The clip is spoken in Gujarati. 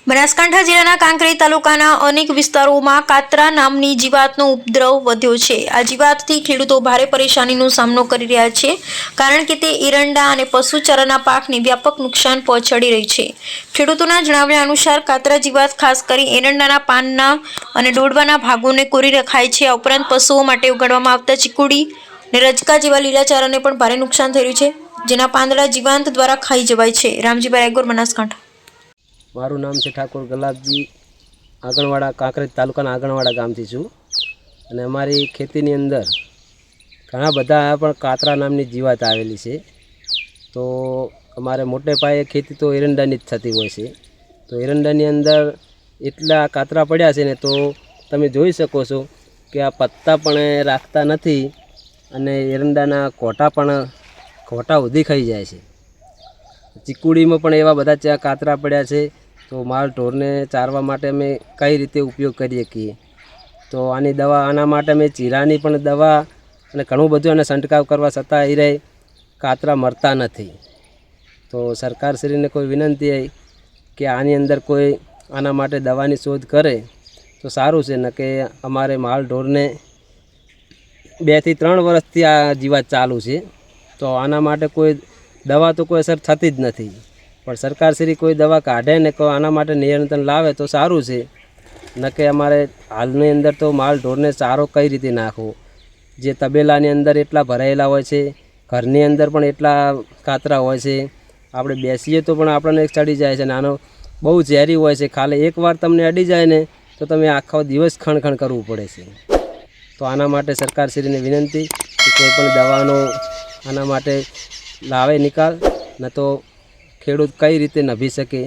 બનાસકાંઠા જિલ્લાના કાંકરેજ તાલુકાના અનેક વિસ્તારોમાં કાતરા નામની જીવાતનો ઉપદ્રવ વધ્યો છે। આ જીવાતથી ખેડૂતો ભારે પરેશાનીનો સામનો કરી રહ્યા છે, કારણ કે તે એરંડા અને પશુચારાના પાકને વ્યાપક નુકસાન પહોંચાડી રહી છે। ખેડૂતોના જણાવ્યા અનુસાર કાતરા જીવાત ખાસ કરી એરંડાના પાનના અને ડોડવાના ભાગોને કોરી ખાય છે। આ ઉપરાંત પશુઓ માટે ઉગાડવામાં આવતા ચીકુડી અને રજકા જેવા લીલા ચારાને પણ ભારે નુકસાન થઈ રહ્યું છે, જેના પાંદડા જીવાત દ્વારા ખાઈ જવાય છે। રામજીભાઈ રાયગોર, બનાસકાંઠા। મારું નામ છે ઠાકોર ગલાબજી, આંગણવાડા, કાંકરેજ તાલુકાના આંગણવાડા ગામથી છું। અને અમારી ખેતીની અંદર ઘણા બધા પણ કાતરા નામની જીવાત આવેલી છે। તો અમારે મોટે પાયે ખેતી તો એરંડાની જ થતી હોય છે। તો એરંડાની અંદર એટલા કાતરા પડ્યા છે ને, તો તમે જોઈ શકો છો કે આ પત્તા પણ રાખતા નથી અને એરંડાના કોટા ઉધી ખાઈ જાય છે। ચીકુડીમાં પણ એવા બધા કાતરા પડ્યા છે। તો માલ ઢોરને ચારવા માટે અમે કઈ રીતે ઉપયોગ કરી શકીએ? તો આની દવા, આના માટે અમે ચીરાની પણ દવા અને ઘણું બધું એને છંટકાવ કરવા છતાં એ કાતરા મરતા નથી। તો સરકારશ્રીને કોઈ વિનંતી હોય કે આની અંદર કોઈ આના માટે દવાની શોધ કરે તો સારું છે। ને કે અમારે માલ ઢોરને 2 થી 3 વર્ષથી આ જીવાત ચાલુ છે। તો આના માટે કોઈ દવા તો કોઈ અસર થતી જ નથી, પણ સરકારશ્રી કોઈ દવા કાઢે ને કોઈ આના માટે નિયંત્રણ લાવે તો સારું છે। ન કે અમારે હાલની અંદર તો માલ ઢોરને ચારો કઈ રીતે નાખવો? જે તબેલાની અંદર એટલા ભરાયેલા હોય છે, ઘરની અંદર પણ એટલા કાતરા હોય છે, આપણે બેસીએ તો પણ આપણને ચડી જાય છે। આનો બહુ ઝેરી હોય છે। ખાલી એકવાર તમને અડી જાય ને તો તમે આખો દિવસ ખણ કરવું પડે છે। તો આના માટે સરકારશ્રીને વિનંતી કે કોઈ પણ દવાનો આના માટે લાવે નિકાલ, ન તો ખેડૂત કઈ રીતે નભી શકે।